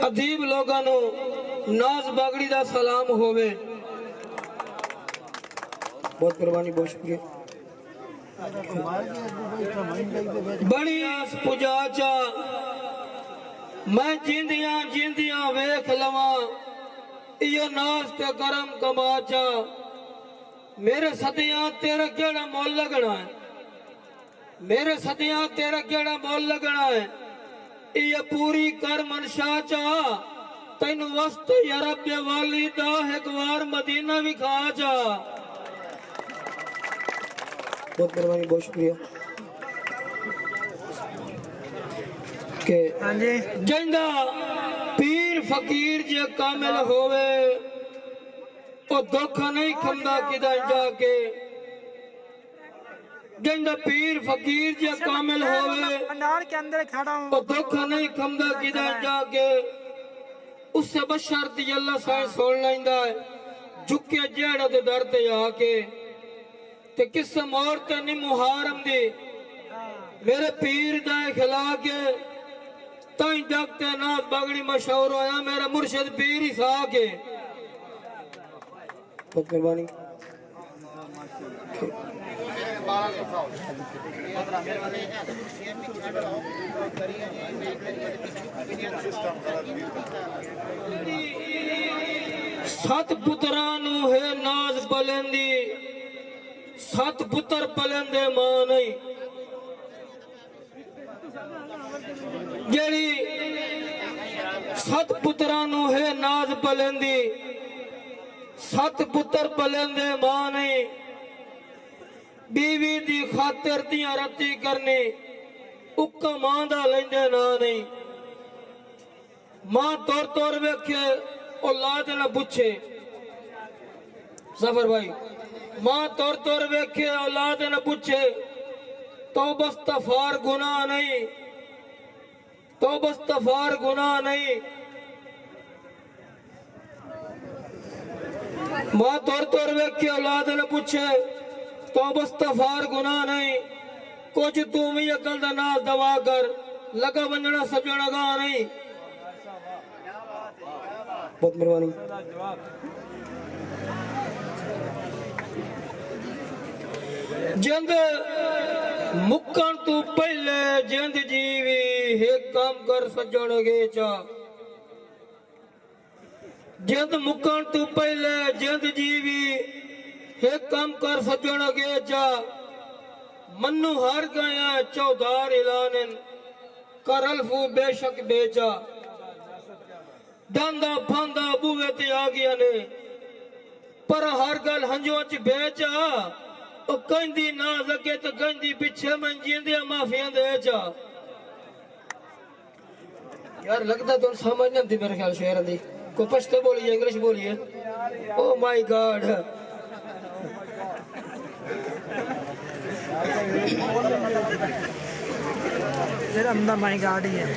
अदीब लोगां नू नाज बागड़ी दा सलाम होवे। बहुत मेहरबानी, बहुत शुक्रिया। बड़ी आस पुजा चा मैं जिंदियां जिंदियां वेख लवा इयो नाज ते करम कमाचा। मेरे सदियां तेरा केड़ा मोल लगना है, मेरे सदियां तेरा केड़ा मोल लगना है। ये पूरी कर मनशा चा तेन वस्त यरब वाली दा एक बार मदीना विखा चा। बहुत मेहरबानी, बहुत शुक्रिया। के जिंदा पीर फकीर जे कामिल होवे ओ दुख नहीं खंदा किदा जाके। जिंदा पीर फकीर जे कामिल होवे के अंदर खड़ा हूं ओ दुख नहीं खंदा किदा जाके। उससे बशर्त अल्लाह साईं सुन लैंदा है झुके जेड़ा दे दर ते आके। ते किस मोड़ ते नी मुहारम दी मेरे पीर दा खिला के ताई जगते नाथ बगड़ी मशहूर होया मेरा मुर्शिद पीर ही सा के। बहुत मेहरबानी। सत पुत्रां नू है नाज पलेंदी, सत पुत्र पलेंदे मां नहीं। जेड़ी सत पुत्रां नू है नाज पलेंदी, सत पुत्र पलेंदे मां नहीं। बीवी दी खातिर दियां रत्ती करनी उक्का मां दा लेंदे ना नहीं। मां तौर तौर वेखे औलाद न पुछे। जफर भाई, मां तौर तौर वेखे औलाद न पूछे तो बस्तफार गुनाह नहीं, तो बस्तफार गुनाह नहीं। मां तौर तौर वेखे औलाद न पूछे तो बस्तफार गुनाह नहीं। कुछ तू भी अकल दा नाल दवा कर लगा वंजना सजणा गा नहीं। बहुत मेहरबानी। जिंद मुक्कन तू पहले जिंद जीवी एक काम कर सजण गे चा। जिंद मुक्कन तू पहले जिंद जीवी एक काम कर सजण गे चा। मन्नू हार गया चौधार इलानन कर अल्फू बेशक बेचा। डांदा फांदा बूवे ते आ गया ने पर हर गल हंजों च बेचा। ओ कंदी ना लगे तो कंदी पीछे मन जींदे माफिया दे चा। यार लगता तो समझ नहीं आती मेरे ख्याल शेर दी। कोई पश्तो बोलिए इंग्लिश बोलिए। Oh my God. तेरा अंदर माई गॉड ही है।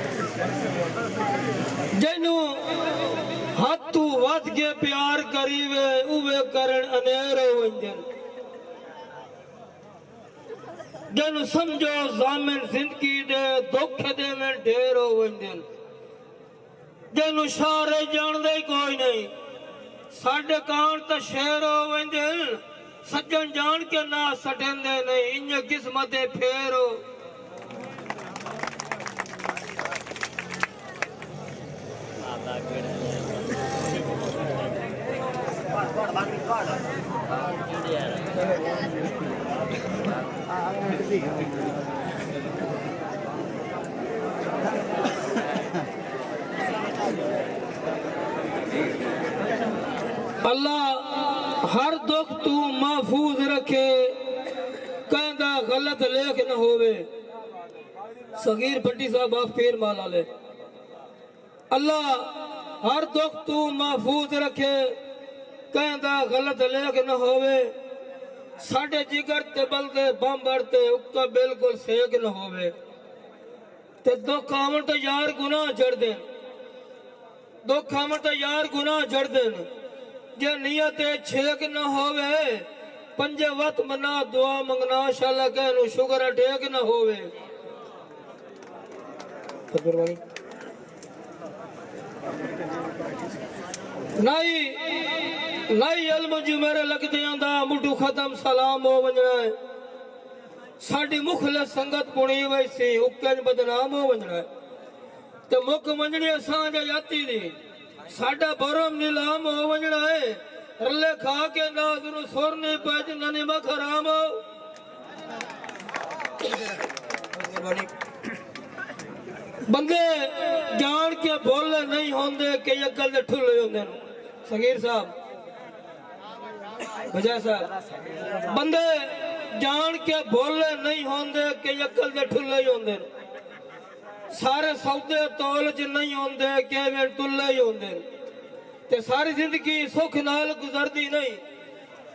जैनू हाथू वध के प्यार करीवे उवे करण अनेरो वंजन। जैनू समझो जामिन जिंदगी दे धोखे दे में ढेरो वंजन। जैनू सारे जान दे कोई नहीं साढ़े कान तो शेरो वंजन। सज्जन जान के ना सटेंदे नहीं इंज किस्मत फेरो। अल्लाह हर दुख तू महफूज रखे कहंदा गलत लेख न होवे। सगीर भट्टी साहब आप फिर माला ले। अल्लाह हर दुख तू महफूज रखे कहंदा गलत लेख न होवे। साढ़े जिगर ते बलदे बम बढ़ते उक्का बिल्कुल सेक न होवे। ते दुख आवन तो यार गुनाह चढ़ दे, दुख आवन तो यार गुनाह चढ़ देन। जे नियत छेक न होवे पंजे वत मना दुआ मंगना शाला कहनु शुगर टेक न होवे। फतुरवानी नहीं इल्म जो मेरे लगदे आंदा मुठू खत्म सलाम हो वंजना है साडी मुखले संगत पुणी वैसी उक्कन बदनाम हो वंजना है ते मुख वंजनी असां जा याती दी साडा भरम नीलाम हो वंजना है रले खा के नाज नु सुर ने पैज नने मखराम हो बंदे जान के बोले नहीं होंदे कि अकल दे ठुल्ले होंदे सगीर साहब बजा साहब बंदे जान के बोले नहीं होंदे कि अकल दे ठुल्ले होंदे सारे सौदे तौल च नहीं होंदे कि वे टुल्ले ही होंदे ते सारी जिंदगी सुख नाल गुजरदी नहीं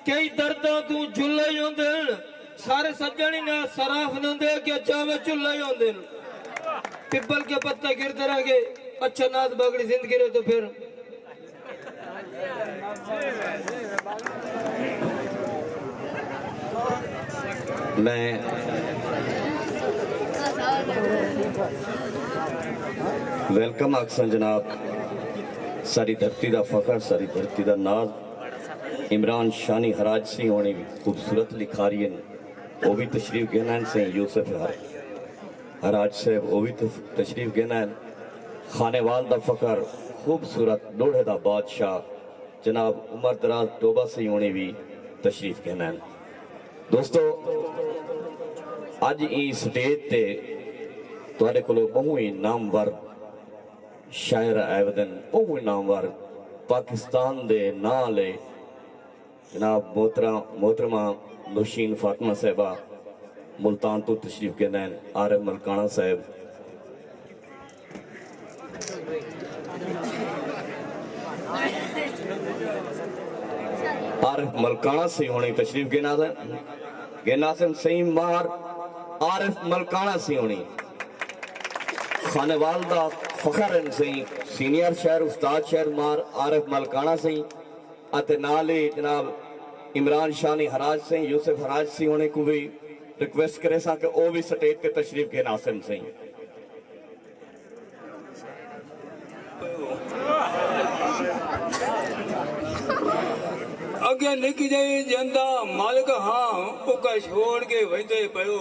कई दर्दां तू झुल्ले ही होंदे सारे सज्जनी ने सराफ नंदे के चावे चुल्ले ही होंदे पिपल के पत्ते गिरते रह गए अच्छा नाथ बगड़ी जिंदगी रहे तो फिर मैं वेलकम आखसन जनाब सारी धरती का फखर सारी धरती का नाज इमरान शानी हराज सिंह होनी भी खूबसूरत लिखारी है वो भी तशरीफ गहनान से यूसुफ हराज साहब वो भी तशरीफ गहनान खानेवाल दा फखर खूबसूरत लोढ़े दा बादशाह जनाब उमर दराज टोबा सिंह होनी भी तशरीफ गहनान दोस्तों अज इस स्टेज ते तुहाडे कोलों बहु ही नामवर शायर आवेदन बहु ही नामवर पाकिस्तान दे नां ले जनाब मोहतरमा नौशीन फातिमा साहिबा मुल्तान तो तशरीफ के नैन आरिफ मलकाना साहब आरिफ मलकाना से होनी तशरीफ के नासिम सही मार आरिफ मलकाना से होनी खानेवाल दा फखर सही सीनियर शहर उस्ताद शहर मार आरिफ मलकाना सही अते नाले जनाब इमरान शानी हराज सिंह यूसुफ हराज सिंह होने को भी रिक्वेस्ट करे सा कि वो भी स्टेज पे तशरीफ के नासिम सिंह अगे निकी जाई जंदा मालिक हाँ उका छोड़ के वंदे पयो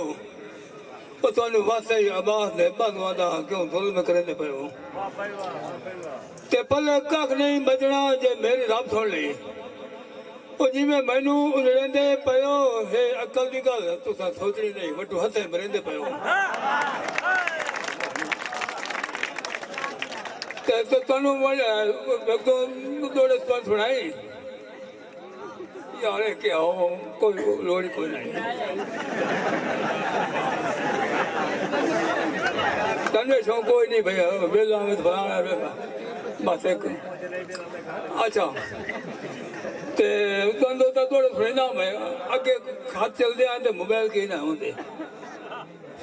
ओ तनु वासे आवाज दे भगवादा क्यों जुल्म करने पयो ते पले कख नहीं बचना जे मेरी रब सुन ली ओ जिवें मैनू उड़ेंदे पयो हे अकल दी गल तुसा सोचनी नहीं वटू हथे मरेंदे पयो ते तनु वाले तो दौड़े तो सुनाई यार क्या हो कोई लोड़ी कोई नहीं तन्ने शो कोई नहीं भैया बेला में फलाना बस एक अच्छा ते तंदो तो थोड़ा सुनना मैं अगे खाद चलते आते मोबाइल के ना होते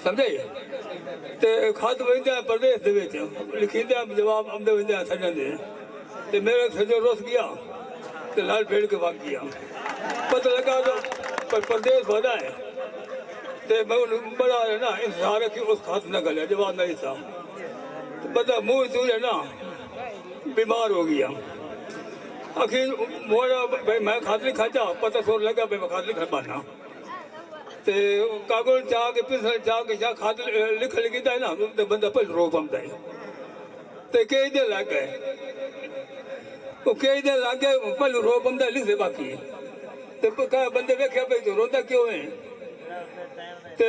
समझे ते खाद वंदे प्रदेश दे विच लिखिंदे जवाब आंदे वंदे छड्डे ते मेरे सजो रोस गया ते लाल फेड़ के भाग गया पता लगा तो प्रदेश वाला है ते मैं बड़ा है ना इंतजार कि उस खाद न गले जवाब नहीं था पता मुंह चूले ना बीमार हो गया आखिर मोड़ा भाई मैं खाद नहीं खाचा पता सोर लगा भाई मैं खाद नहीं खा पाना ते कागज चाह के पिसल चाह के जा खाद लिख लगी था ना तो बंदा पर रो पमता है ते कई दिन लग गए वो कई दिन लग गए पर रो पमता लिख दे बाकी ते कहा बंदे देखा भाई तो रोता क्यों है ते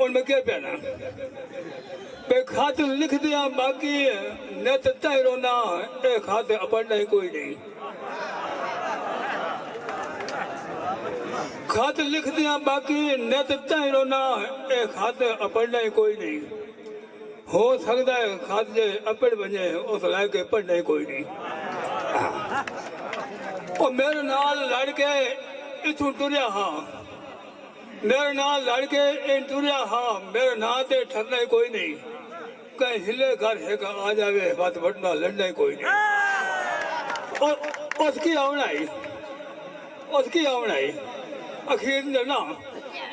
उनमें क्या पहना पे खाते लिख दिया बाकी न तत्ता ही रोना ए खाते अपना ही कोई नहीं खाते लिख दिया बाकी न तत्ता ही रोना ए खाते अपना ही कोई नहीं हो सकता है खाते अपड़ बने उस लायक पढ़ना ही कोई नहीं और मेरे नाल लड़के इथों टुरिया हाँ मेरे नाल लड़के इन टुरिया हाँ मेरे ना ते ठरना ही कोई नहीं कहीं हिले घर है का आ जावे बात बढ़ना लड़ना ही कोई नहीं और उसकी आवनाई अखीर ने ना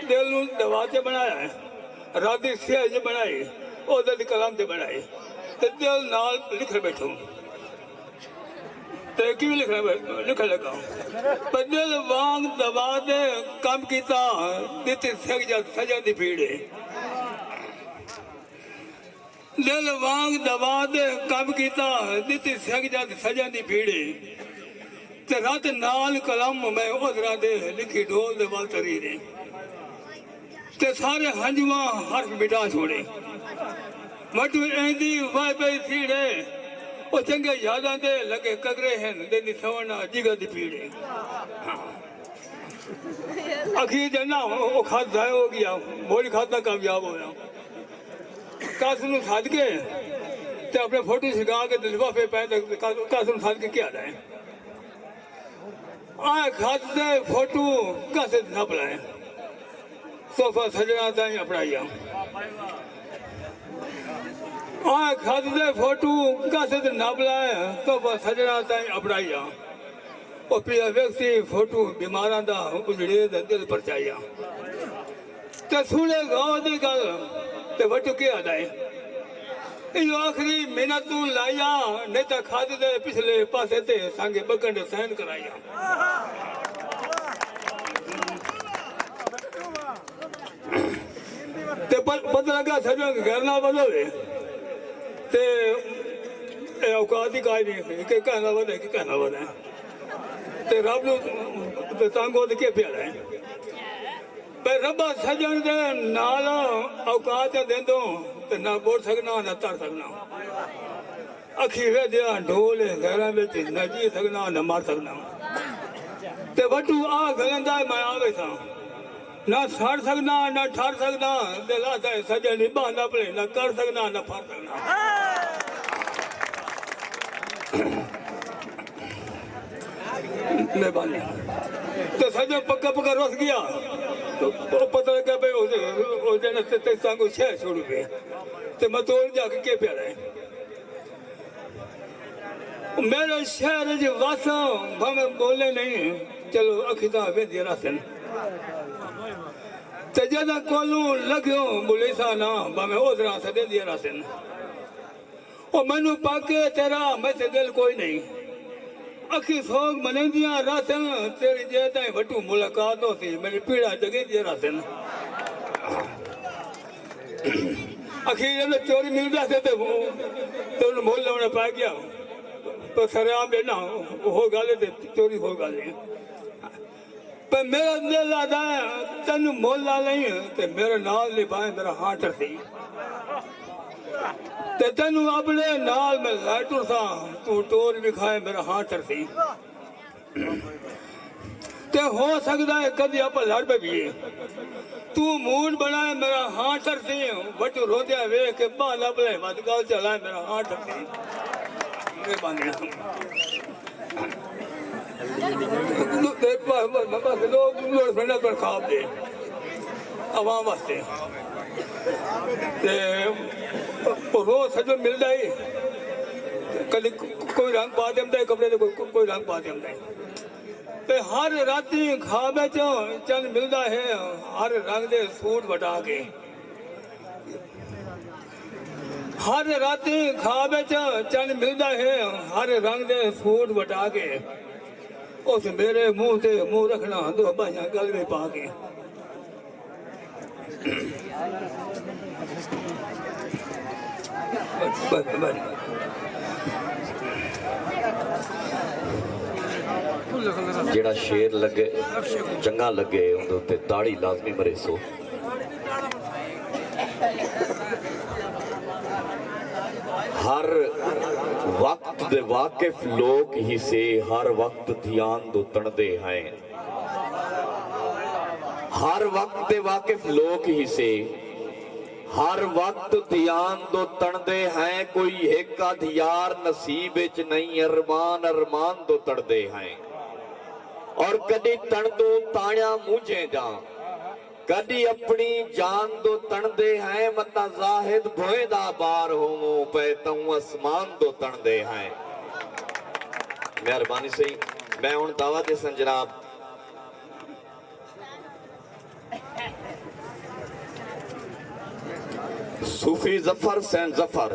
दिल नूं दवा से बनाया है राती सियाह से बनाई और कलाम से बनाई तो दिल नाल लिख बैठो ਤੇ ਕਿਵੇਂ ਲਿਖਣ ਲੱਗਾ ਬਦਲ ਵਾਂਗ ਦਬਾ ਦੇ ਕੰਮ ਕੀਤਾ ਦਿੱਤੀ ਸਜ਼ਾ ਦੀ ਭੀੜੇ ਦਿਲ ਵਾਂਗ ਦਬਾ ਦੇ ਕੰਮ ਕੀਤਾ ਦਿੱਤੀ ਸਜ਼ਾ ਦੀ ਭੀੜੇ ਤੇ ਰਾਤ ਨਾਲ ਕਲਮ ਮੈਂ ਉਧਰਾਂ ਦੇ ਲਿਖੀ ਢੋਲ ਦੇ ਵੱਲ ਤਰੀ ਨੇ ਤੇ ਸਾਰੇ ਹੰਝੂਆਂ ਹਰਫ ਮਿਟਾ ਛੋੜੇ ਮਟੂ ਐਂਦੀ ਵਾਈ ਪਈ ਸੀੜੇ ਉਹ ਚੰਗੇ ਯਾਦਾਂ ਦੇ ਲੱਗੇ ਕਗਰੇ ਹਨ ਦੇ ਨਿਸਵਣਾ ਜਿਗਰ ਦੀ ਪੀੜੇ ਅਖੀਰ ਜਨਾ ਉਹ ਖਾਦ ਜ਼ਾਇਆ ਹੋ ਗਿਆ ਮੋੜੀ ਖਾਦਾ ਕਾਮਯਾਬ ਹੋਇਆ ਕਾਸ ਨੂੰ ਸੱਦ ਕੇ ਤੇ ਆਪਣੇ ਫੋਟੋ ਸਿਗਾ ਕੇ ਲਿਫਾਫੇ ਪੈ ਤੇ ਕਾਸ ਨੂੰ ਸੱਦ ਕੇ ਕੀ ਆਦਾ ਹੈ ਆ ਖਾਦ ਦੇ ਫੋਟੋ ਕਾਸੇ ਨਾ ਬਲਾਏ सोफा सजना ताई अपनाइया आ खाद दे फोटो कासे ते ना बुलाए सोफा सजना ताई अपनाइया ओ पिया व्यक्ति फोटो बीमारां दा उजड़े दे दिल परचाइया ते सुने गांव दी गल ते वटू के आदाए इयो आखरी मेहनत तू लाया नहीं ता खाद दे पिछले पासे ते सांगे बकंड सहन कराया ਤੇ ਪਤਾ ਲੱਗਾ ਸਜਣ ਘਰ ਨਾਲ ਵਧੋਵੇ ਤੇ ਇਹ ਔਕਾਤ ਹੀ ਕਾਇ ਨਹੀਂ ਕਿ ਕਹਿਣਾ ਵਧੇ ਕਿ ਕਹਿਣਾ ਵਧੇ ਤੇ ਰੱਬ ਨੂੰ ਤੇ ਤੰਗੋ ਦੇ ਕੇ ਪਿਆਰਾ ਹੈ ਪਰ ਰੱਬਾ ਸਜਣ ਦੇ ਨਾਲ ਔਕਾਤ ਦੇਂਦੋ ਤੇ ਨਾ ਬੋਲ ਸਕਣਾ ਨਾ ਤਰ ਸਕਣਾ ਅੱਖੀ ਵੇਦਿਆ ਢੋਲ ਘਰਾਂ ਵਿੱਚ ਨਾ ਜੀ ਸਕਣਾ ਨਾ ਮਾਰ ਸਕਣਾ ਤੇ ਵਟੂ ਆ ਗਲੰਦਾ ਮੈਂ ਆਵੇ ਸਾਂ ना साड़ सकना ना ठार सकना दिला सजा नहीं बहाना पड़े ना कर सकना ना फाड़ सकना मेहरबानी तो सजा पक्का पक्का रस गया तो पता लगा भाई उस दिन ते सांगो छह छोड़ पे तो मैं तोड़ जाके के प्यारा है मेरे शहर ज वासा भावे बोले नहीं चलो अखिता वे दिया रासन ते जदा कोलू लग्यो बुलेसा ना बामे ओदरा सदे दिया रासन ओ मनु पाके तेरा मैं से दिल कोई नहीं अखी सोग मने दिया रासन तेरी जेता वटू मुलाकात होती मेरी पीड़ा जगे दिया रासन अखी जब चोरी मिल जाते थे तो मोल लेने पा गया तो सरेआम लेना हो गाले थे चोरी हो गाले पर मेरा दिल आता है तेन मोल ला नहीं ते मेरे नाल निभाए मेरा हाथ सी ते तेन अपने नाल में लाटू सा तू टोर विखाए मेरा हाथ सी ते हो सकता है कभी आप लड़ पे भी तू मूड बनाए मेरा हाथ सी वटू रोदिया वे के बहाना अपने मत गल चलाए मेरा हाथ सी मेहरबानी लोग पर खाब दे आवाम वास्ते रोज सजो मिलता ही कभी कोई रंग पा देता है कपड़े कोई रंग पा देता है हर राती खाबे चंद मिलता है हर रंग दे सूट वटा के हर राती खाबे चंद मिलता है हर रंग दे सूट वटा के उस मेरे मुंह से मुंह रखना दो भाइयां गल में पा के ਜਿਹੜਾ ਸ਼ੇਰ ਲੱਗੇ ਚੰਗਾ ਲੱਗੇ ਉਹਦੇ ਉੱਤੇ ਦਾੜੀ ਲਾਜ਼ਮੀ ਮਰੇਸੋ हर वक्त दे वाकिफ लोग ही से हर वक्त ध्यान दो तणदे हैं हर वक्त दे वाकिफ लोग ही से हर वक्त ध्यान दो तणदे हैं कोई एक यार नसीब विच नहीं अरमान अरमान दो तणदे हैं और कदी तण दो ताया मूंझे जा कदी अपनी जान दो तणदे हैं मता जाहिद भोए दा बार होवो पे तऊ आसमान दो तणदे हैं मेहरबानी सही मैं हुण दावा दे सन जनाब सूफी जफर सैन जफर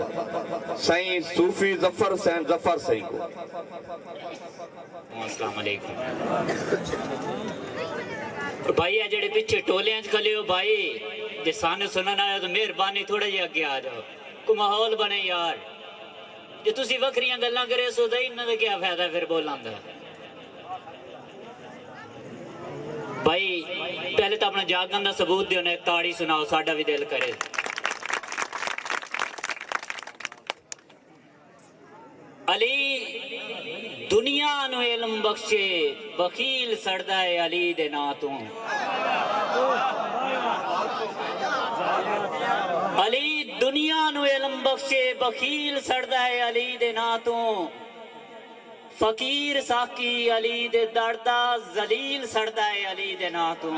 साईं, सूफी जफर सैन जफर साईं को। अस्सलाम वालेकुम भाई, आ जेड़े पिछे टोलियां च खले हो भाई, जे सानू सुनना आया तो मेहरबानी थोड़ा जिहा अगे आ जाओ, को माहौल बने यार। जे तुसी वखरियां गल्लां करे सो दा इन्हां दा क्या फायदा फिर बोलां दा। भाई पहले तो अपना जागन का सबूत दियो ने, एक ताड़ी सुनाओ, साडा भी दिल करे। अली दुनिया नु इल्म बख्शे, बखील सड़दा है अली दे ना तू। अली दुनिया नु इल्म बख्शे, बखील सड़दा है अली दे ना तू। फकीर साकी अली दे दर्दा, जलील सड़दा है अली दे ना तू।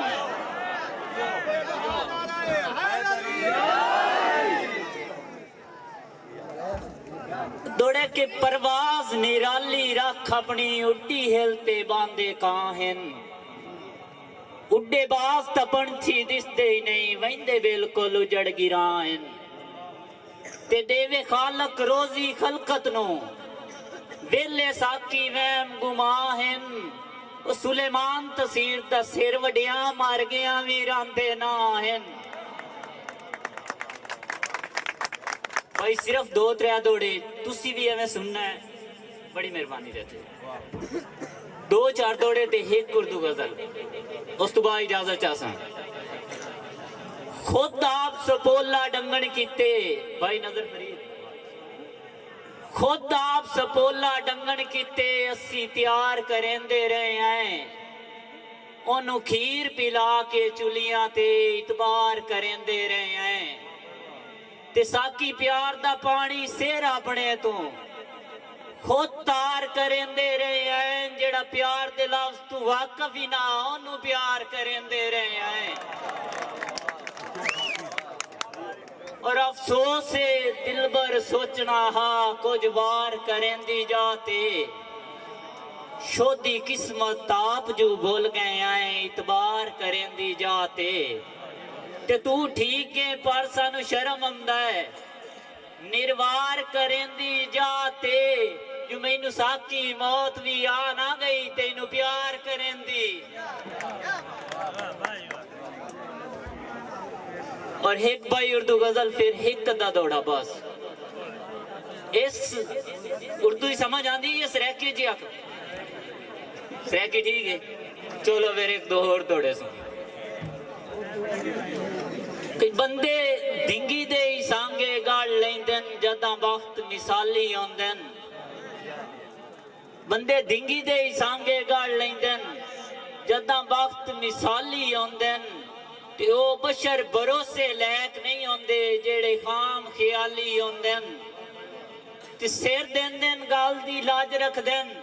दौड़े के परवाज निराली रख अपनी, उड्डी हिलते बांधे काहन। उड्डे बाज तपंछी दिसते ही नहीं, वहिंदे बिल्कुल उजड़ गिराहन। ते देवे खालक रोजी खलकत नो, वेले साकी वहम गुमाहन। ओ सुलेमान तसीर दा सिर वड्या, मर गया वीरांदे नाहन। भाई सिर्फ 2-3 दौड़े, तुसी भी एवं सुनना है, बड़ी मेहरबानी रहती। 2-4 दौड़े ते एक उर्दू गजल, उस तो बाद इजाजत चाहसा। खुद आप सपोला डंगन कीते, भाई नजर फरीद, खुद आप सपोला डंगन कीते, अस्सी तैयार करेंदे रहे हैं। ओनू खीर पिला के चुलियां ते इतबार करेंदे रहे हैं। ते साकी प्यार दा पानी सेर अपने तो खुद तार करेंदे रहे हैं। जेड़ा प्यार दे लफ्ज तू वाकफ ही ना, ओनू प्यार करेंदे रहे हैं। और अफसोस से दिलबर सोचना हा, कुछ बार करेंदी जाते। शोदी किस्मत आप जो भूल गए आए, इतबार करेंदी जाते। ते तू ठीक है पर सानू शर्म आंदा है, निर्वार करेंदी जाते। जो मैनू साकी मौत भी आ ना गई, तेनू प्यार करेंदी। और एक भाई उर्दू गजल, फिर एक दा दौड़ा बस। इस उर्दू ही समझ आंदी है, सरेके जी आख सरेके ठीक है। चलो फिर एक दो और दौड़े सो। बंदे धिंगी दे सांगे गाड़ लेंदन, जदा वक्त मिसाली आंदन। बंदे धिंगी दे सांगे गाड़ लेंदन, जदा वक्त मिसाली आंदन। ते ओ बशर भरोसे लैक नहीं होंदे, जेड़े खाम ख्याली होंदन। ते सिर देंदन गाल दी लाज रखदन,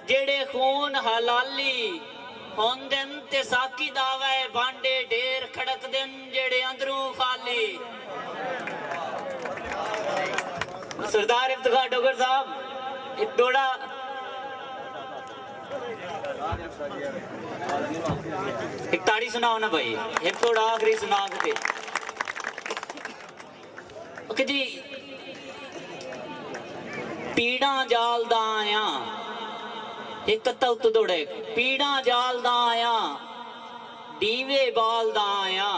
जेड़े खून हलाली होंदन। ते साकी दावा है भांडे ढेर खड़कदन, जेड़े अंदरों खाली। सरदार इफ्तिखार डोगर साहब, एक दौड़ा एक ताड़ी सुनाओ ना भाई, एक थोड़ा आखिरी सुना के। ओके जी, पीड़ा जालदा आया, एक कत्ता उत्तो दौड़े। पीड़ा जालदा आया, दीवे बालदा आया।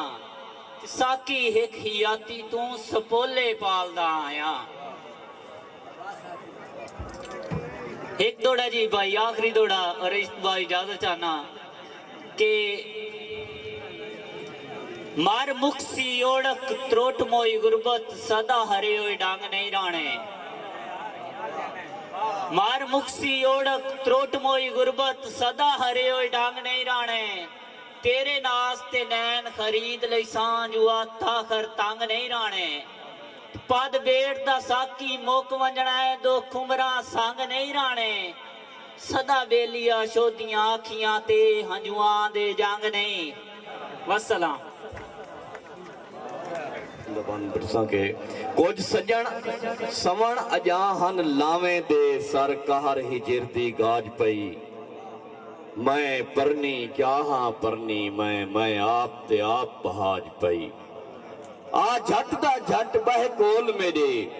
साकी हिक हियाती तू सपोले पालदा आया। एक दौड़ा जी भाई, आखिरी दौड़ा। और इस बार इजाजत चाहना कि मार मुक्सी ओढ़क त्रोट मोई गुरबत, सदा हरे होए डांग नहीं राणे। मार मुक्सी ओढ़क त्रोट मोई गुरबत, सदा हरे होए डांग नहीं राणे। तेरे नास ते नैन खरीद लई सांझ, आता खर तंग नहीं राणे। पद बेड़ दा साकी मुक वंजना है, दो खुमरा संग नहीं राणे। सदा बेलिया शोदियां आखियां ते, हंजुआं दे जंग नहीं। वस्सलाम। के कुछ सजन सवण अजा हन लावें दे, सर कहर हिजर दी गाज पई। मैं परनी क्या हाँ परनी, मैं आप ते आप बहाज पई। ਆ ਜੱਟ ਦਾ ਜੱਟ ਬਹਿ ਕੋਲ ਮੇਰੇ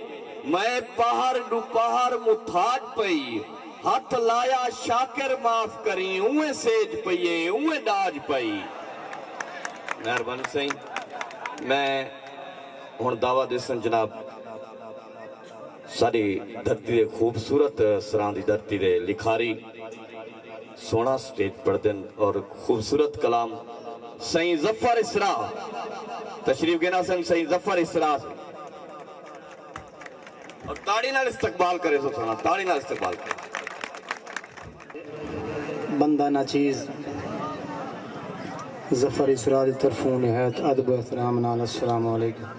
ਮੈਂ ਪਹਾੜ ਨੂੰ ਪਹਾੜ ਮੁਥਾਜ ਪਈ ਹੱਥ ਲਾਇਆ ਸ਼ਾਕਿਰ ਮਾਫ ਕਰੀ ਉਵੇਂ ਸੇਜ ਪਈਏ ਉਵੇਂ ਦਾਜ ਪਈ। ਮਿਹਰਬਾਨੀ ਸਹੀ ਮੈਂ ਹੁਣ ਦਾਵਾ ਦੇਸਨ ਜਨਾਬ ਸਾਡੀ ਧਰਤੀ ਦੇ ਖੂਬਸੂਰਤ ਸਰਾਂ ਦੀ ਧਰਤੀ ਦੇ ਲਿਖਾਰੀ सोना स्टेज पढ़ते और खूबसूरत कलाम सही जफर इसरा तशरीफ के नाम सही जफर इसरा और ताड़ी नाल इस्तकबाल करे सो सोना ताड़ी नाल इस्तकबाल करे बंदा ना चीज जफर इसरा दी तरफों निहायत अदब एहतराम नाल अस्सलाम वालेकुम।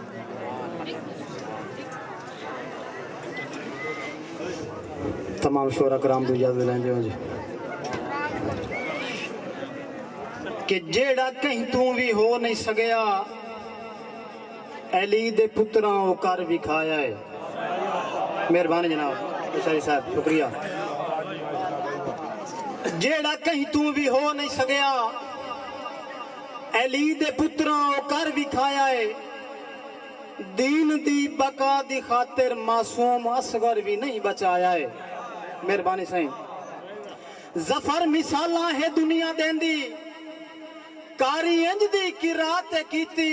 तमाम शोरा कराम दी इजाजत लेंदे हो जी कि जेड़ा कहीं तू भी हो नहीं सगया अली दे पुत्रां ओ कर विखाया है। मेहरबानी जनाब शरी साहब शुक्रिया। जेड़ा कहीं तू भी हो नहीं सगया अली दे पुत्रां ओ कर विखाया है। दीन दी बका दी खातिर मासूम असगर भी नहीं बचाया है। मेहरबानी सही जफर मिसाला है दुनिया देंदी कारी इंज दी किरात कीती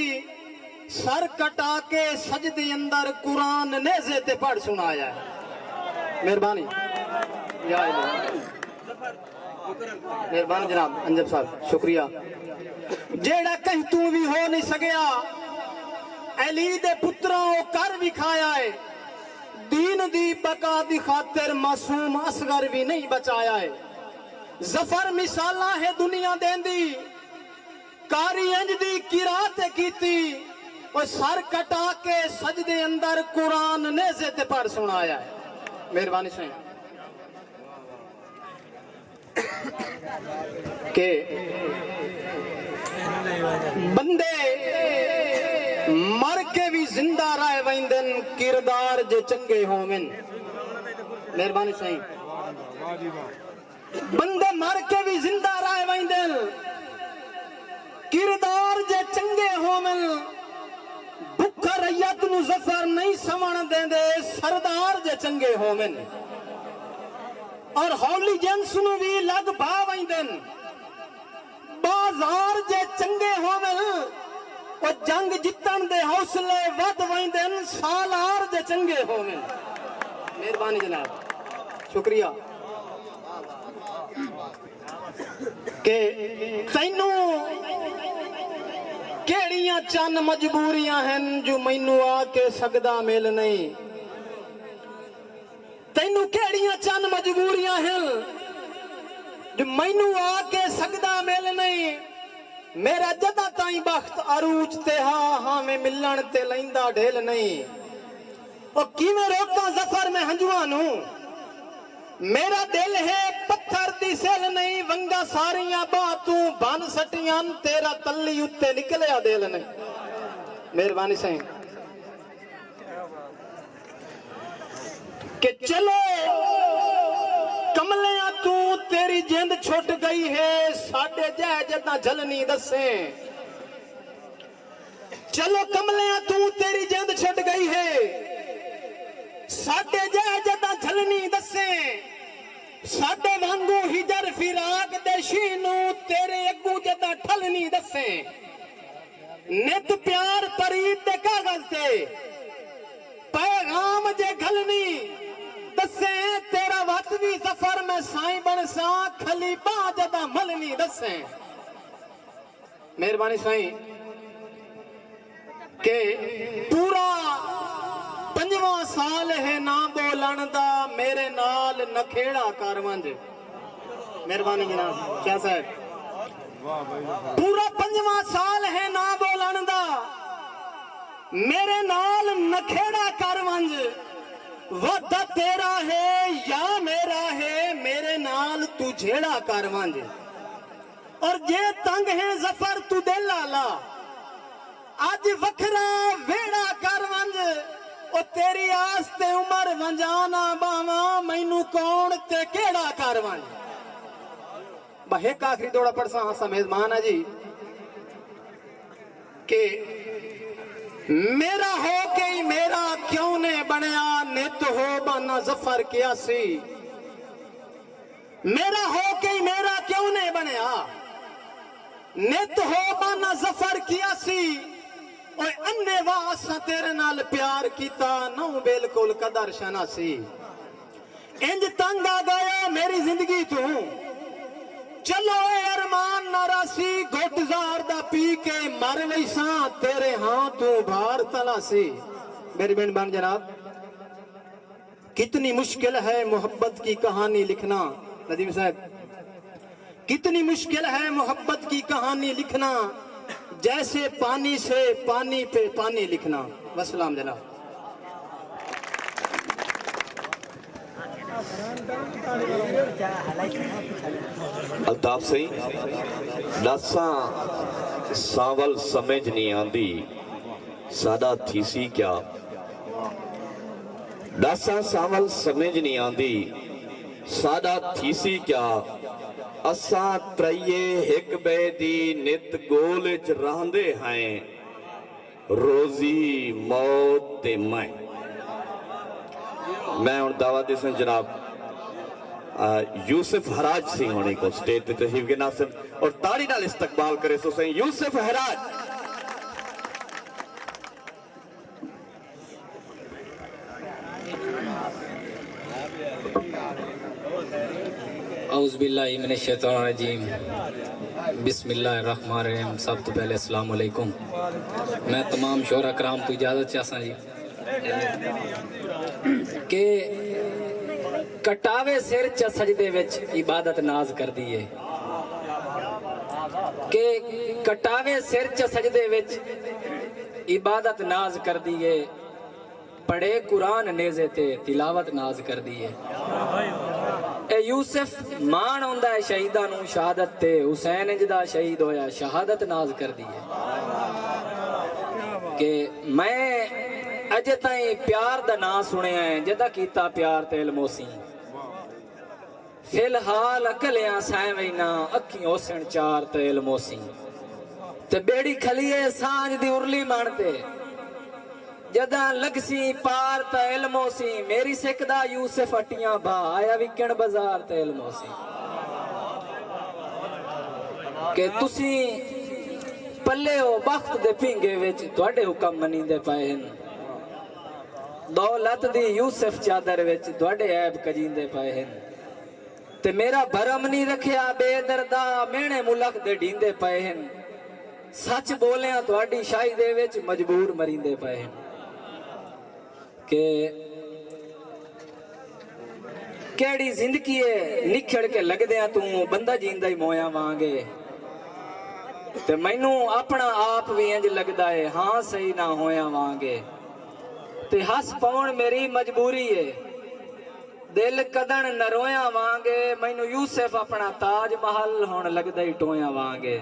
सर कटा के सजदे अंदर कुरान नेज़े ते पढ़ सुनाया है। मेहरबानी या मेहरबानी जनाब अंजब साहब शुक्रिया। जेड़ा कहीं तू भी हो नहीं सगया अली दे पुत्रां ओ कर विखाया है। दीन दी बका दी खातिर मासूम असगर भी नहीं बचाया है। जफर मिसाला है दुनिया देंदी कारी इंज दी किरात कीती और सर कटा के सजदे अंदर कुरान नेज़े ते पढ़ सुनाया है। मेहरबानी से के बंदे मर के भी जिंदा रह वंदन किरदार जे चंगे होवन। मेहरबानी से बंदे मर के भी जिंदा रह वंदन किरदार जे चंगे होवन। भुखा रैयत नू जफर नहीं समण देंदे सरदार जे चंगे होवन। और हौली जेंस नू भी लग भा वंदन बाजार जे चंगे होवन। और जंग जितन दे हौसले वध वंदन सालार जे चंगे होवन। मेहरबानी जनाब शुक्रिया। के तैनू केड़ियां चंद मजबूरियां हैं जो मैनू आके सकदा मिल नहीं। तैनू केड़ियां चंद मजबूरियां हैं जो मैनू आके सकदा मिल नहीं। मेरा जदा ताई बख्त अरूज ते हाँ में मिलन ते लैंदा ढेल नहीं। और किवें रोका जफर में हंजुआ नू मेरा दिल है पत्थर दी सेल नहीं। वंगा सारियां बातू बन सटियां तेरा तल्ली उत्ते निकलिया दिल नहीं। मेहरबानी से कि चलो कमलिया तू तेरी जिंद छुट गई है साडे जै जदा झलनी दसे। चलो कमलिया तू तेरी जिंद छुट गई है साडे जै जदा झलनी दसे। साडे वांगू हिजर फिराक दे शीनू तेरे अगू जदा ठलनी दसे। नित प्यार परीत दे कागज ते पैगाम जे घलनी दसे। तेरा वक्त भी सफर में साईं बनसा खलीफा जदा मलनी दसे। मेहरबानी साईं के पूरा 5वां साल है ना बोलन दा मेरे नाल नखेड़ा कारवंज। मेहरबानी जनाब क्या साहब पूरा 5वां साल है ना बोलन दा मेरे नाल नखेड़ा कारवंज। वादा तेरा है या मेरा है मेरे नाल तू झेड़ा कारवंज। और जे तंग है जफर तू दिल लाला आज वखरा वेड़ा कारवंज। ओ तेरी आस्ते उमर वंजाना बावा मैनू कौन ते केड़ा कारवंज। एक आखिरी दौड़ा पढ़सा हासा मेजमान है जी के मेरा हो के ही मेरा क्यों ने बनया, नित हो बाना जफर किया सी। मेरा हो के ही मेरा क्यों ने बनया, नित हो बाना जफर किया सी। ओए अन्ने वासा तेरे नाल प्यार कीता, नौ बिल्कुल कदर शना सी। इंज तंग आ गया मेरी जिंदगी तू, चलो ए अरमान नारासी, घुटजार दा पी के मर वैसा, तेरे हां तू भार तलासी। मेरी बहन बन जनाब, कितनी मुश्किल है मोहब्बत की कहानी लिखना। नदीम साहब, कितनी मुश्किल है मोहब्बत की कहानी लिखना, जैसे पानी से पानी पे पानी लिखना। वसलाम जनाब। अल्ताफ सही दसा सावल समझ नहीं आंदी, सादा थीसी क्या। दसा सावल समझ नहीं आंदी, सादा थीसी क्या। असा त्रइये हिक बे दी नित गोल च रहंदे हैं, रोजी मौत ते मैं हुण दावा देसन जनाब यूसुफ हराज सिंह होने को स्टेज पे तशरीफ के नासिर और ताड़ी नाल इस्तकबाल करे। सो सही यूसुफ हराज। औज़ुबिल्लाहि मिनश शैतानिर रजीम, बिस्मिल्लाहिर रहमानिर रहीम। सब तो पहले अस्सलाम वालेकुम। मैं तमाम शोरा कराम तो इजाज़त चाहता जी कि कटावे सिर च सजदे विच इबादत नाज कर दी है, कि कटावे सिर च सजदे विच इबादत नाज कर दी है, पढ़े कुरान नेज़े ते तिलावत नाज कर दी है। ए यूसुफ मान आंदा है शहीदां नूं शहादत ते, हुसैन इंजदा शहीद होया शहादत नाज कर दी है। कि मैं अजे ताईं प्यार दा नां सुनिया है, जदा कीता प्यार ते इल्मोसी, फिलहाल अकलियां सैवैना अखी होसन चार ते इल्मोसी। ते बेड़ी खलिए सांझ दी उरली मानते, जदा लगसी पार ते इल्मोसी। मेरी सिकदा यूसुफ अटियां भा आया विकण बाजार ते इल्मोसी। कि तुसी पल्ले हो वक्त दे पिंगे विच, तुहाडे हुक्म मनींदे पए हन। दौलत दी यूसुफ चादर विच तुहाडे ऐब कजींदे पए हन। ते मेरा भरम नहीं रखिया बेदरदा, मेहणे मुलक दे ढींदे पए हन। सच बोलिया तुहाडी शाही दे विच मजबूर मरींदे पए हन। के केड़ी जिंदगी है निखड़ के लगदे तू बंदा जींदा ही मोया वांगे। ते मैनू अपना आप भी इंज लगदा है, हाँ सही ना होया वांगे। ते हस पाउण मेरी मजबूरी है, दिल कदन न रोया वांगे। मैनू यूसुफ अपना ताज महल होण लगदा ही टोया वांगे।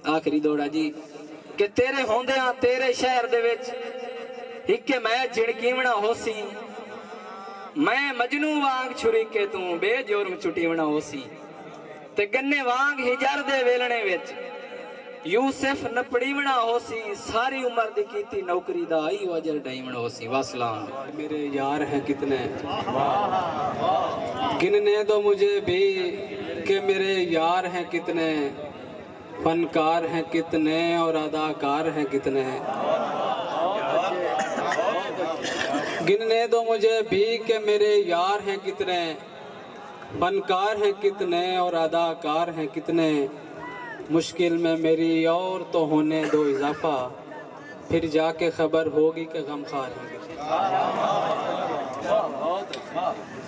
आखिरी दौड़ा जी कि तेरे होंदियां तेरे शहर दे विच हिके मैं झिड़कीवना होसी, मैं मजनू वांग छुरी के तू बेजुर्म छुटीवना होसी। ते गन्ने वांग हिजर दे वेलणे विच यूसुफ नपड़ीवना होसी। सारी उम्र दी कीती नौकरी दा आई अजर डाईवना होसी। वसलाम। मेरे यार हैं कितने, गिनने दो मुझे भी कि मेरे यार हैं कितने, फनकार हैं कितने और अदाकार हैं कितने। गिनने दो मुझे भी कि मेरे यार हैं कितने, फनकार हैं कितने और अदाकार हैं कितने। मुश्किल में मेरी और तो होने दो इजाफा, फिर जाके खबर होगी कि गमखार हैं कितने।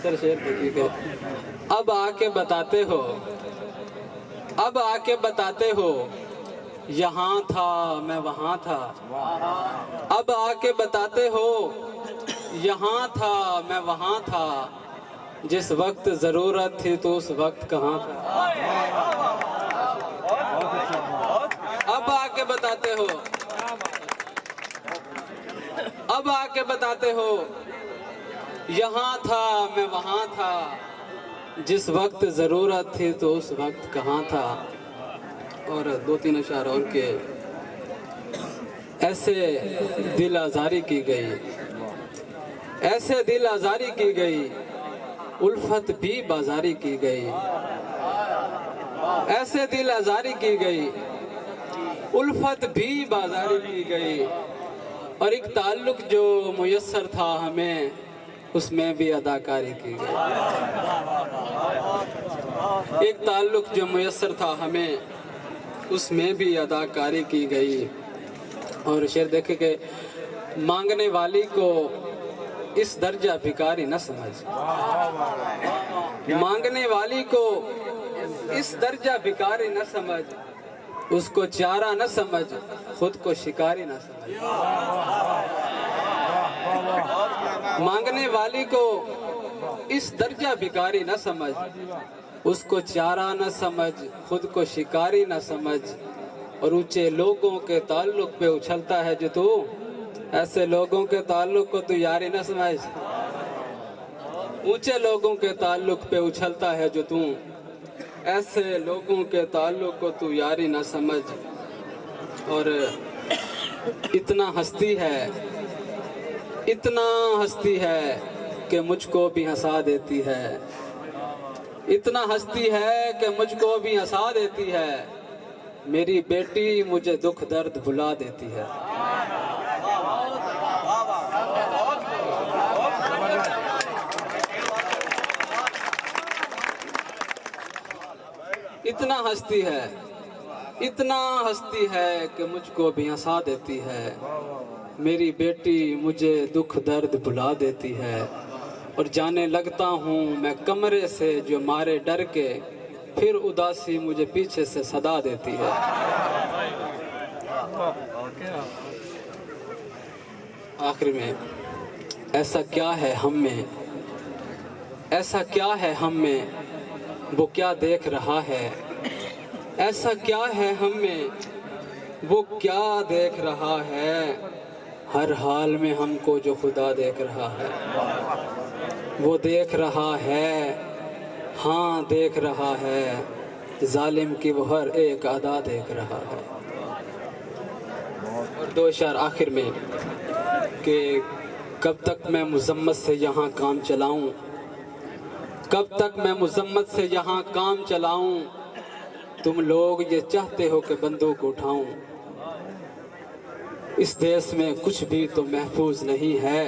सर शेर ठीक है। अब आके बताते हो, अब आके बताते हो, यहाँ था मैं वहाँ था। अब आके बताते हो, यहाँ था मैं वहाँ था, जिस वक्त जरूरत थी तो उस वक्त कहाँ था। अब आके बताते हो, अब आके बताते हो, यहाँ था मैं वहाँ था, जिस वक्त जरूरत थी तो उस वक्त कहाँ था। और दो तीन अशार और के ऐसे दिल आज़ारी की गई, ऐसे दिल आज़ारी की गई, उल्फत भी बाजारी की गई, ऐसे दिल आज़ारी की गई, उल्फत भी बाजारी की गई। और एक ताल्लुक जो मुयस्सर था हमें, उसमें भी अदाकारी की गई। एक ताल्लुक जो मुयस्सर था हमें, उसमें भी अदाकारी की गई। और शेर देखे कि मांगने वाली को इस दर्जा भिखारी न समझ, मांगने वाली को इस दर्जा भिखारी न समझ, उसको चारा न समझ, खुद को शिकारी न समझ। मांगने वाली को इस दर्जा भिखारी न समझ, उसको चारा न समझ, खुद को शिकारी न समझ। और ऊंचे लोगों के ताल्लुक पे उछलता है जो तू, ऐसे लोगों के ताल्लुक को तू यारी न समझ। ऊंचे लोगों के ताल्लुक पे उछलता है जो तू, ऐसे लोगों के ताल्लुक को तू यारी न समझ। और इतना हस्ती है, इतना हस्ती है कि मुझको भी हंसा देती है, इतना हस्ती है कि मुझको भी हंसा देती है। मेरी बेटी मुझे दुख दर्द भुला देती है। इतना हस्ती है, इतना हस्ती है कि मुझको भी हंसा देती है। मेरी बेटी मुझे दुख दर्द भुला देती है। और जाने लगता हूँ मैं कमरे से जो मारे डर के, फिर उदासी मुझे पीछे से सदा देती है। आखिर में ऐसा क्या है हम में, ऐसा क्या है हम में, वो क्या देख रहा है। ऐसा क्या है हम में, वो क्या देख रहा है। हर हाल में हमको जो खुदा देख रहा है, वो देख रहा है, हाँ देख रहा है। जालिम की वो हर एक अदा देख रहा है। और दो इशार आखिर में कि कब तक मैं मुजम्मत से यहाँ काम चलाऊं, कब तक मैं मुजम्मत से यहाँ काम चलाऊं। तुम लोग ये चाहते हो कि बंदूक उठाऊं। इस देश में कुछ भी तो महफूज नहीं है,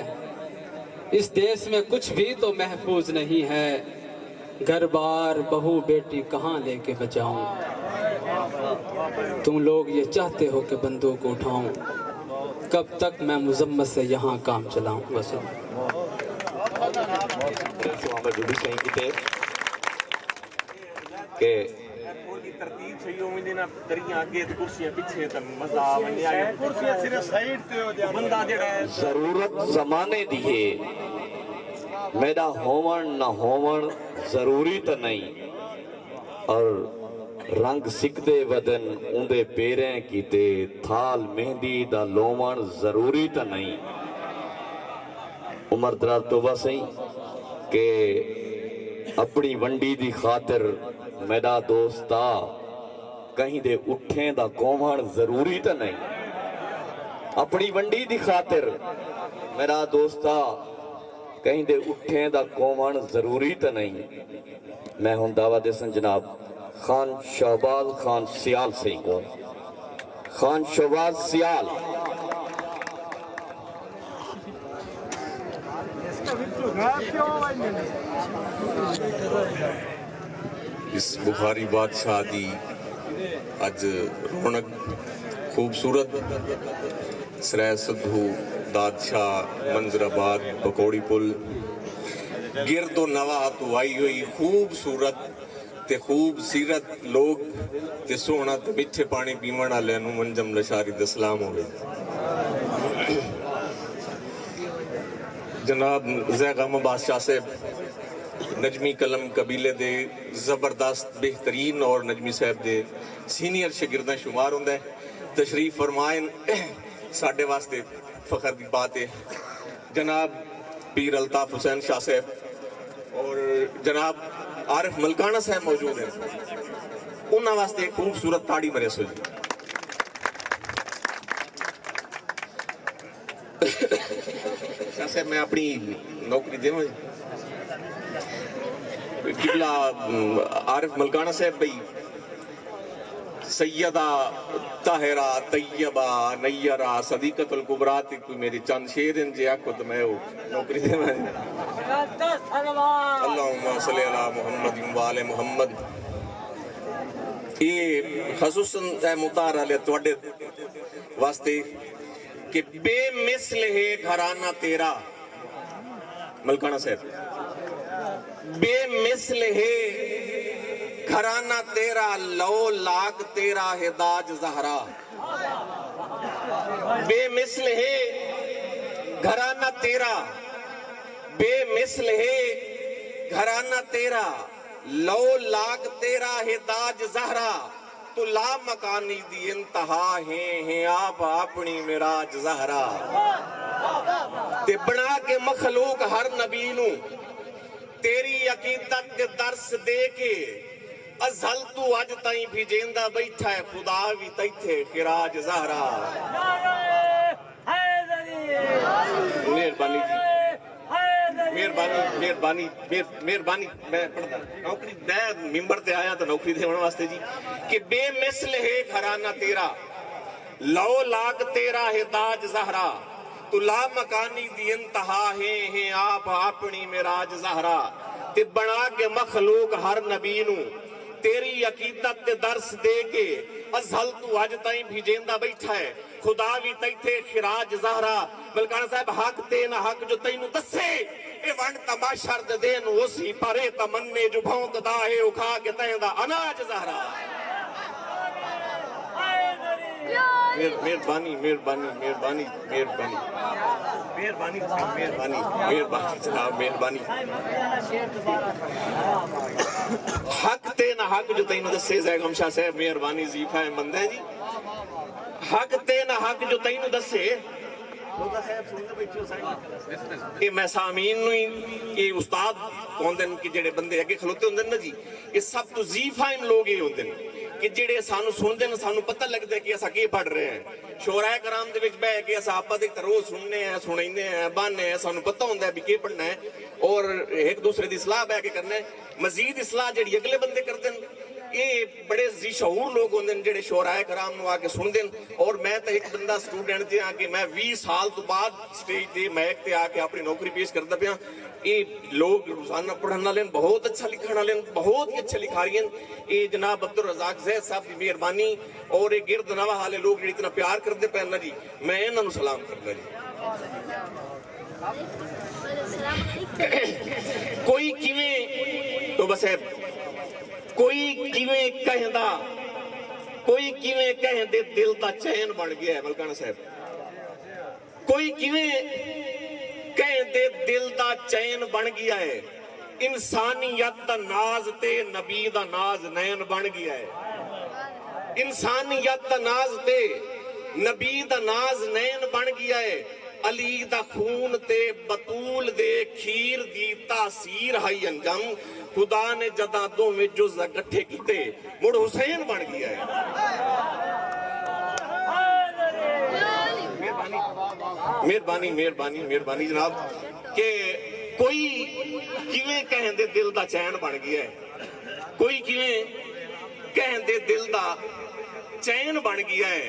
इस देश में कुछ भी तो महफूज नहीं है। घर बार बहू बेटी कहाँ लेके बचाऊं। तुम लोग ये चाहते हो कि बंदूक उठाऊं। कब तक मैं मुजम्मत से यहाँ काम चलाऊं। बस तरतीब सही हो वंदी ना, दरियां अगे ते कुर्सियां पीछे ते मजा आ वंदी आ। कुर्सियां सिर्फ साइड ते हो जा, बंदा जेड़ा है जरूरत जमाने दी है। मेरा होवण ना होवण जरूरी तो नहीं। और रंग सिकदे वदन उंदे पेरें कीते, थाल मेहंदी दा लोवण जरूरी तो नहीं। उमर दराज तोबा सही के अपनी वंडी दी खातिर मेरा दोस्ता कहीं दे उठे दा कोवण जरूरी तो नहीं। अपनी वंडी दी खातिर मेरा दोस्ता कहीं दे उठे दा कोवण जरूरी तो नहीं। मैं हूं दावा देसन जनाब खान शहबाज खान सियाल से को, खान शहबाज सियाल। इस बुखारी बादशाह दी अज रौनक खूबसूरत सराय सद्धू दादशाह मंजराबाद पकौड़ी पुल गिरदो नवा तो आई हुई खूबसूरत ते खूब सीरत लोग ते सोहना ते मिठे पानी पीवन वाले मंजम लशारी दा सलाम होवे। जनाब ज़ैगम बादशाह साहब नजमी कलम कबीले दे जबरदस्त बेहतरीन और नजमी साहब दे सीनियर शागिर्दां शुमार होंदा है। तशरीफ फरमाएं, साडे वास्ते फखर की बात है। जनाब पीर अल्ताफ हुसैन शाह साहब और जनाब आरिफ मलकाना साहब मौजूद हैं। उन्होंने वास्ते खूबसूरत ताड़ी मरे सो। साहब मैं अपनी नौकरी देवां किबला आरिफ मलकाना साहब भाई सैयदा ताहिरा तैयबा नैयरा सदीकतुल कुबरा ते कोई मेरे चंद शेर हैं जे आखो तो मैं वो नौकरी देवां अल्लाहुम्मा सल्ली अला मुहम्मद व आले मुहम्मद। ये खसूसन मुतार अले तुहाडे वास्ते कि बेमिसल है घराना तेरा मलकाना साहब बेमिसल है घराना तेरा लो लाख तेरा है दाज जहरा बेमिसल है घराना तेरा बेमिसल है घराना तेरा लो लाख तेरा है दाज जहरा तो ला मकानी दी इंतहा है आप अपनी मिराज जहरा ते बना के मखलूक हर नबी नू तेरी अकीदत के दर्स दे के अजल तू अज ताई भी जेंदा बैठा है खुदा भी तैथे खिराज जहरा। मेहरबानी जी मेहरबानी मेहरबानी मैं पढ़दा नौकरी दे मिंबर ते आया तो नौकरी देने वास्ते जी कि बेमिसल है घराना तेरा लो लाख तेरा है दाज जहरा तू ला मकानी दी इंतहा है आप अपनी मिराज जहरा ते बना के मखलूक हर नबी नू तेरी अकीदत ते दर्स दे के अजल तू अज ताई भी जेंदा बैठा है खुदा भी तैथे खिराज जहरा। मलकाना साहब हक ते ना हक जो तैनू दसे ए वंड तमाशर दे देन उसी परे तमन्ने जो भौंकदा है उखा के तैंदा अनाज जहरा। मेहरबानी मेहरबानी मेहरबानी मेहरबानी मेहरबानी मेहरबानी मेहरबानी जनाब मेहरबानी हक ते ना हक जो तैनू दसे जैगम शाह साहब मेहरबानी जीफा है मंदा जी हक ते ना हक जो तैनू दसे ये मैं सामीन नू ये उस्ताद कहंदे कि जेड़े बंदे अगे खलोते हुंदे ना जी ये सब तो जीफाइम लोग ही होंदे कि जेड़े सानू सुनदे ने सानू पता लगदा है कि असा की पढ़ रहे हैं शोराए कराम दे विच बैठ के असा आपा दे रोज सुनने हैं सुनाइंदे हैं बाने हैं सानू पता हुंदा है भी की पढ़ना है और एक दूसरे दी सलाह बैठ के करना है मजीद इस्लाह जेड़ी अगले बंदे करदे ने ये बड़े जी शऊर लोग होंदे ने जेड़े शोराए कराम नू आके सुनदे ने। और मैं तो एक बंदा स्टूडेंट ते आके मैं 20 साल तो बाद स्टेज ते मैक ते आके अपनी नौकरी पेश करदा पिया ये लोग रोजाना पढ़ने वाले बहुत अच्छा लिखने वाले बहुत ही अच्छा लिखा रही हैं ये जनाब अब्दुल रज़ाक ज़ैद साहब की मेहरबानी और ये गिरद नवा वाले लोग जो इतना प्यार करते पे ना जी मैं इन्होंने सलाम करना जी। कोई किवें तो बस है कोई किवें कहंदा कोई किवें कहंदे दिल दा चैन बन गया है मलकाना साहब कोई किवें कहते दिल दा चैन बन गया है इंसानियत दा नाज ते नबी दा नाज नैन बन गया है इंसानियत दा नाज ते नबी दा नाज नैन बन गया है अली दा खून ते बतूल दे खीर दी तासीर है अंजम खुदा ने जदा दोवें जुज़ इकट्ठे कीते मुड़ हुसैन बन गया है। मेहरबानी मेहरबानी मेहरबानी जनाब के कोई किवें कहंदे दिल दा चैन बन गया है कोई किवें कहंदे दिल दा चैन बन गया है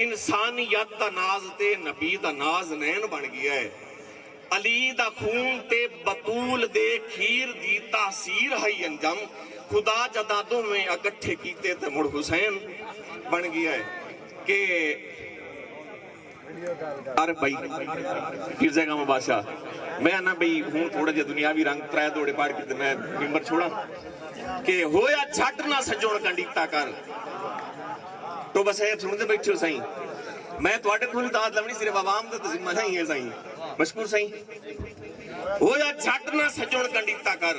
इंसानियत दा नाज ते नबी दा नाज नैन बन गया है अली दा खून ते बतूल दे खीर दी तासीर है अंजम खुदा जदा दोवें इकट्ठे कीते ते मुड़ हुसैन बन गया है कि अरे भाई फिर जाएगा मैं बादशाह मैं ना भाई हूं थोड़ा जिहा दुनियावी रंग त्रै दौड़े पाड़ के मैं मिंबर छोड़ा कि होया झट ना सजोण कंडीता कर तो बस ये सुनते बैठे हो सही मैं तुहाडे कोल दाद लवनी सिर्फ आवाम दा जिम्मा नहीं है सही मशकूर सही होया झट ना सजोण कंडीता कर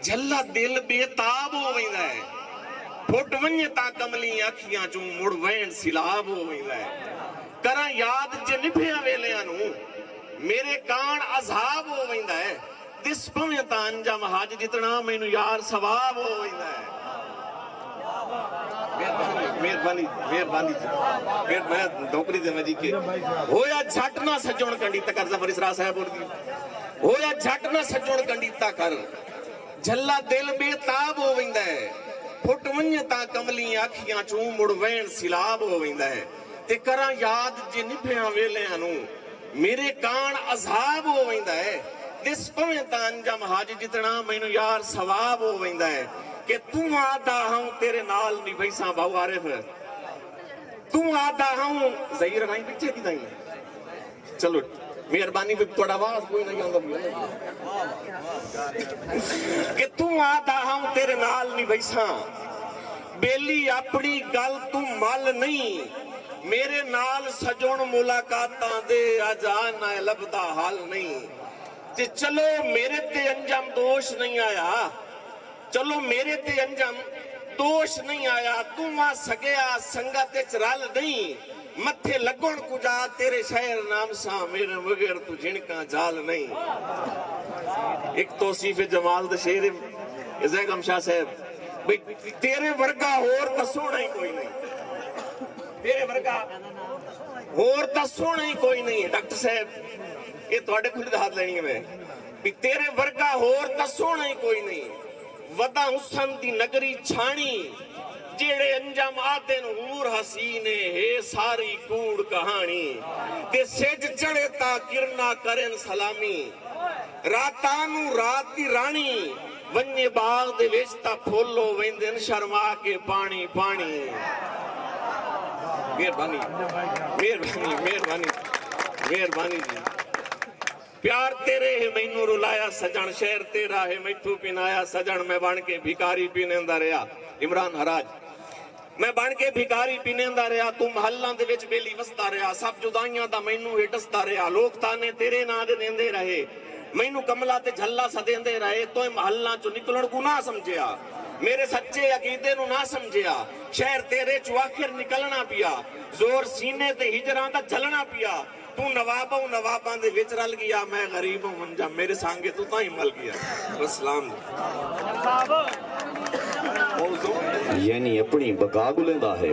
झल्ला दिल बेताब हो वैंदा है फुट वन्ने ता कमली अखियां चों मुड़ वैण सिलाब हो वैंदा है करा याद जे निभिया वेलियां नू मेरे कान अजाब हो वैंदा है दिस पवे ता अंजाम हज जितना मैनू यार सवाब हो वैंदा है। ਮਿਹਰਬਾਨੀ ਮਿਹਰਬਾਨੀ ਫਿਰ ਮੈਂ ਨੌਕਰੀ ਦੇਵਾਂ ਜੀ ਕਿ ਹੋਇਆ ਛੱਟ ਨਾ ਸੱਜਣ ਕੰਡੀ ਤੱਕ ਜ਼ਫਰ ਇਸਰਾ ਸਾਹਿਬ ਬੋਲਦੀ ਹੋਇਆ ਛੱਟ ਨਾ ਸੱਜਣ ਕੰਡੀ ਤੱਕ झल्ला दिल बेताब हो वेंदा है फुट वंज तां कमली अखियां चूं मुड़ वहण सिलाब हो वेंदा है ते करा याद जे निभिया वेलियां नूं मेरे कान अज़ाब हो वेंदा है दिस पवें तां अंजम हज जितना मैनू यार सवाब हो वेंदा है कि तू आदा हूं तेरे नाल निभैसा भाऊ आरिफ तू आदा हूं ज़हीर नहीं पीछे की नहीं चलो मेहरबानी भी थोड़ा आवाज कोई नहीं आंदा कि तू आदा हम तेरे नाल नहीं बैसा बेली अपनी गल तू मल नहीं मेरे नाल सजोण मुलाकातां दे अजा ना लभदा हाल नहीं ते चलो मेरे ते अंजाम दोष नहीं आया चलो मेरे ते अंजाम दोष नहीं आया तू आ सगया संगत च रल नहीं मथे लगन कुजा तेरे शहर नाम सा मेरे बगैर तू जिनका जाल नहीं एक तौसीफ जमाल दा शेर इज़ैगम शाह साहब भाई तेरे वर्गा होर तां सोहना ही कोई नहीं तेरे वर्गा होर तां सोहना ही कोई नहीं डॉक्टर साहब ये तुहाडे खुद हाथ लेनी है मैं भी तेरे वर्गा होर तां सोहना ही कोई नहीं वदा हुसन दी नगरी छाणी जेड़े अंजाम आते नूर हसीने है सारी कूड़ कहानी ते सेज चढ़े ता किरना करें सलामी रातानू रात दी रानी वन्ने बाग दे विच ता फुल्लो वेंदे शर्मा के पानी पानी मेहरबानी मेहरबानी मेहरबानी मेहरबानी जी प्यार तेरे है मैनू रुलाया सजन शहर तेरा है मैथू पिनाया सजन मैं बन के भिकारी पीनेंदा रहा इमरान हराज मैं बन के भिकारी पीनेंदा रहा तू महल्लां दे विच बेली वसदा रहा सब जुदाइयां दा मैनू हिटसदा रहा लोग ताने तेरे नां दे देंदे रहे मैनू कमला ते झल्ला सदेंदे रहे तोय महल्लां चों निकलण को ना समझिया मेरे सच्चे अकीदे नू ना समझिया शहर तेरे चों आखिर निकलना पिया जोर सीने ते हिजरां दा झलना पिया तू नवाबां दे विच रल गया मैं गरीब हूं मंजा मेरे सांगे तू तां ही मल गया अस्सलाम यानी अपनी बगा गुलेंदा है